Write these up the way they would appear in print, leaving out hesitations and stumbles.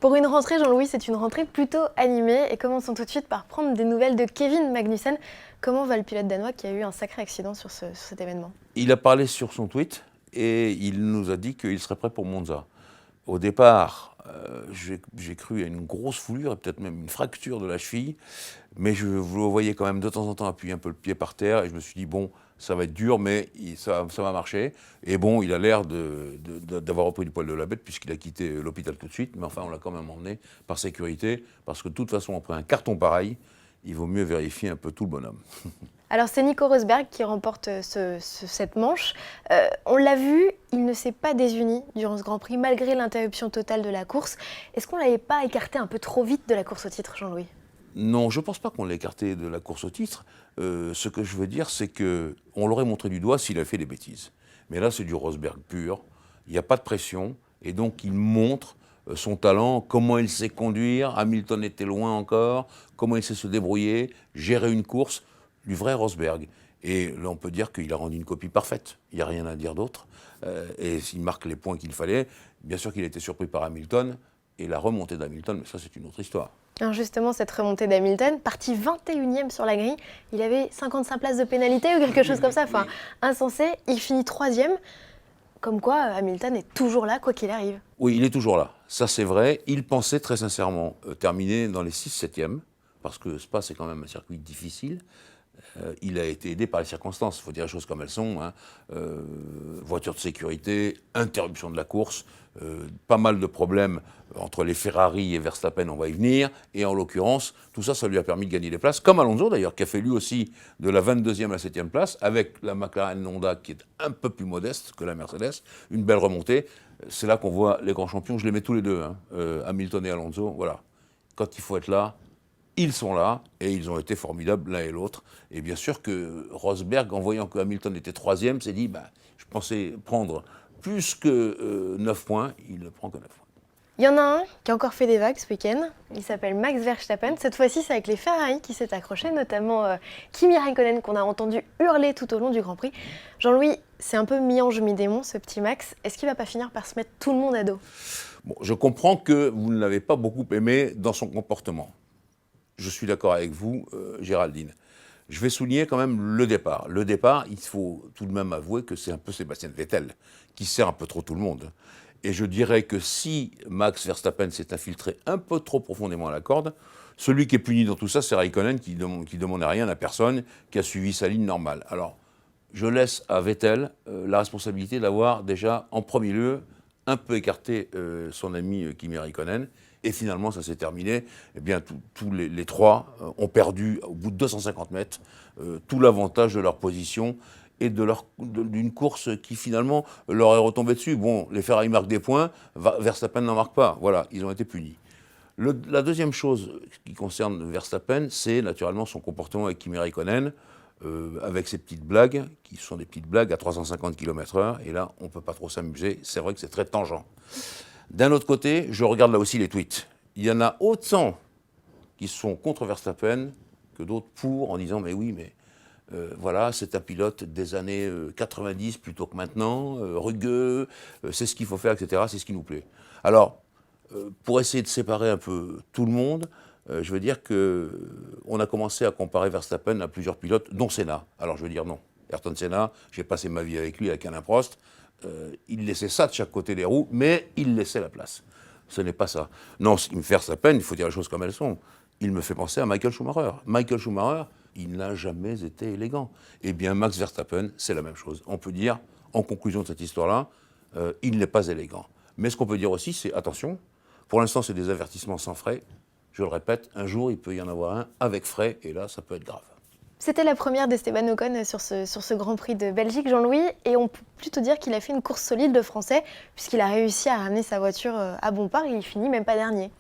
Pour une rentrée, Jean-Louis, c'est une rentrée plutôt animée et commençons tout de suite par prendre des nouvelles de Kevin Magnussen. Comment va le pilote danois qui a eu un sacré accident sur cet événement? Il a parlé sur son tweet et il nous a dit qu'il serait prêt pour Monza. Au départ, j'ai cru à une grosse foulure et peut-être même une fracture de la cheville, mais je le voyais quand même de temps en temps appuyer un peu le pied par terre et je me suis dit, bon, ça va être dur, mais ça va marcher. Et bon, il a l'air d'avoir repris du poil de la bête puisqu'il a quitté l'hôpital tout de suite, mais enfin, on l'a quand même emmené par sécurité parce que de toute façon, après un carton pareil, il vaut mieux vérifier un peu tout le bonhomme. Alors c'est Nico Rosberg qui remporte cette manche. On l'a vu, il ne s'est pas désuni durant ce Grand Prix malgré l'interruption totale de la course. Est-ce qu'on ne l'avait pas écarté un peu trop vite de la course au titre, Jean-Louis? Non, je ne pense pas qu'on l'ait écarté de la course au titre. Ce que je veux dire, c'est qu'on l'aurait montré du doigt s'il avait fait des bêtises. Mais là, c'est du Rosberg pur, il n'y a pas de pression, et donc il montre son talent, comment il sait conduire, Hamilton était loin encore, comment il sait se débrouiller, gérer une course, du vrai Rosberg. Et là, on peut dire qu'il a rendu une copie parfaite, il n'y a rien à dire d'autre, et il marque les points qu'il fallait. Bien sûr qu'il a été surpris par Hamilton, et la remontée d'Hamilton, mais ça c'est une autre histoire. Alors justement, cette remontée d'Hamilton, parti 21e sur la grille, il avait 55 places de pénalité ou quelque chose comme ça, enfin insensé, il finit 3e, comme quoi Hamilton est toujours là, quoi qu'il arrive. Oui, il est toujours là, ça c'est vrai. Il pensait très sincèrement terminer dans les 6-7e, parce que Spa c'est quand même un circuit difficile. Il a été aidé par les circonstances, il faut dire les choses comme elles sont. Hein. Voiture de sécurité, interruption de la course, pas mal de problèmes entre les Ferrari et Verstappen, on va y venir. Et en l'occurrence, tout ça, ça lui a permis de gagner des places, comme Alonso d'ailleurs, qui a fait lui aussi de la 22e à la 7e place, avec la McLaren Honda qui est un peu plus modeste que la Mercedes, une belle remontée. C'est là qu'on voit les grands champions, je les mets tous les deux, hein, Hamilton et Alonso, voilà. Quand il faut être là, ils sont là et ils ont été formidables l'un et l'autre. Et bien sûr que Rosberg, en voyant que Hamilton était 3e, s'est dit je pensais prendre plus que 9 points, il ne prend que 9 points. Il y en a un qui a encore fait des vagues ce week-end, il s'appelle Max Verstappen. Cette fois-ci, c'est avec les Ferrari qui s'est accroché, notamment Kimi Räikkönen qu'on a entendu hurler tout au long du Grand Prix. Jean-Louis, c'est un peu mi-ange, mi-démon ce petit Max. Est-ce qu'il ne va pas finir par se mettre tout le monde à dos? Bon, je comprends que vous ne l'avez pas beaucoup aimé dans son comportement. Je suis d'accord avec vous, Géraldine. Je vais souligner quand même le départ. Le départ, il faut tout de même avouer que c'est un peu Sébastien Vettel qui sert un peu trop tout le monde. Et je dirais que si Max Verstappen s'est infiltré un peu trop profondément à la corde, celui qui est puni dans tout ça, c'est Räikkönen qui demandait rien à personne, qui a suivi sa ligne normale. Alors, je laisse à Vettel la responsabilité d'avoir déjà, en premier lieu, un peu écarté son ami Kimi Räikkönen. Et finalement, ça s'est terminé. Eh bien, tous les trois ont perdu, au bout de 250 mètres, tout l'avantage de leur position et d'une course qui, finalement, leur est retombée dessus. Bon, les Ferrari marquent des points, Verstappen n'en marque pas. Voilà, ils ont été punis. La deuxième chose qui concerne Verstappen, c'est naturellement son comportement avec Kimi Räikkönen, avec ces petites blagues, qui sont des petites blagues à 350 km/h. Et là, on ne peut pas trop s'amuser. C'est vrai que c'est très tangent. D'un autre côté, je regarde là aussi les tweets. Il y en a autant qui sont contre Verstappen que d'autres pour, en disant mais oui, mais voilà, c'est un pilote des années 90 plutôt que maintenant, rugueux, c'est ce qu'il faut faire, etc., c'est ce qui nous plaît. Alors, pour essayer de séparer un peu tout le monde, je veux dire qu'on a commencé à comparer Verstappen à plusieurs pilotes, dont Senna. Alors je veux dire non. Ayrton Senna, j'ai passé ma vie avec lui, avec Alain Prost. Il laissait ça de chaque côté des roues, mais il laissait la place. Ce n'est pas ça. Non, ce qui me fait sa peine, il faut dire les choses comme elles sont. Il me fait penser à Michael Schumacher. Michael Schumacher, il n'a jamais été élégant. Eh bien, Max Verstappen, c'est la même chose. On peut dire, en conclusion de cette histoire-là, il n'est pas élégant. Mais ce qu'on peut dire aussi, c'est attention, pour l'instant, c'est des avertissements sans frais. Je le répète, un jour, il peut y en avoir un avec frais, et là, ça peut être grave. C'était la première d'Esteban Ocon sur ce Grand Prix de Belgique, Jean-Louis, et on peut plutôt dire qu'il a fait une course solide de Français, puisqu'il a réussi à ramener sa voiture à bon port et il finit même pas dernier.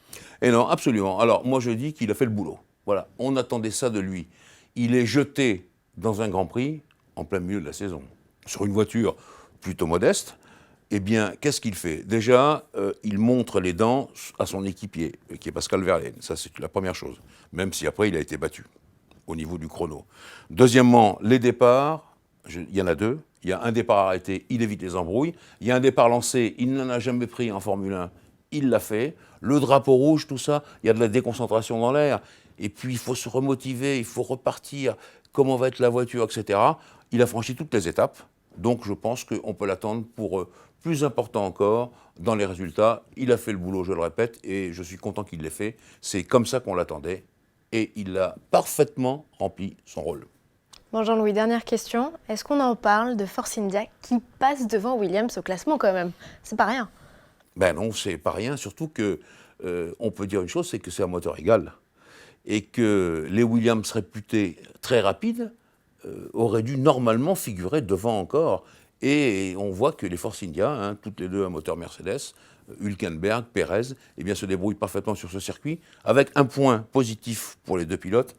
Et non, absolument. Alors, moi, je dis qu'il a fait le boulot. Voilà, on attendait ça de lui. Il est jeté dans un Grand Prix en plein milieu de la saison, sur une voiture plutôt modeste. Eh bien, qu'est-ce qu'il fait? Déjà, il montre les dents à son équipier, qui est Pascal Wehrlein. Ça, c'est la première chose, même si après, il a été battu au niveau du chrono. Deuxièmement, les départs, il y en a deux. Il y a un départ arrêté, il évite les embrouilles. Il y a un départ lancé, il n'en a jamais pris en Formule 1, il l'a fait. Le drapeau rouge, tout ça, il y a de la déconcentration dans l'air. Et puis, il faut se remotiver, il faut repartir. Comment va être la voiture, etc. Il a franchi toutes les étapes. Donc, je pense qu'on peut l'attendre pour plus important encore dans les résultats. Il a fait le boulot, je le répète, et je suis content qu'il l'ait fait. C'est comme ça qu'on l'attendait. Et il a parfaitement rempli son rôle. Bon, Jean-Louis, dernière question. Est-ce qu'on en parle de Force India qui passe devant Williams au classement quand même? C'est pas rien. Ben non, c'est pas rien, surtout que on peut dire une chose, c'est que c'est un moteur égal. Et que les Williams réputés très rapides auraient dû normalement figurer devant encore. Et on voit que les Force India, hein, toutes les deux un moteur Mercedes, Hülkenberg, Pérez, eh bien, se débrouillent parfaitement sur ce circuit, avec un point positif pour les deux pilotes,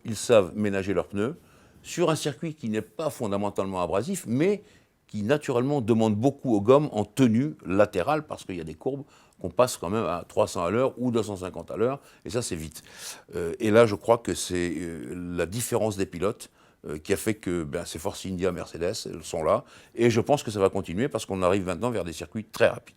ils savent ménager leurs pneus, sur un circuit qui n'est pas fondamentalement abrasif, mais qui naturellement demande beaucoup aux gommes en tenue latérale, parce qu'il y a des courbes qu'on passe quand même à 300 à l'heure ou 250 à l'heure, et ça c'est vite. Et là je crois que c'est la différence des pilotes qui a fait que ces Force India Mercedes sont là, et je pense que ça va continuer parce qu'on arrive maintenant vers des circuits très rapides.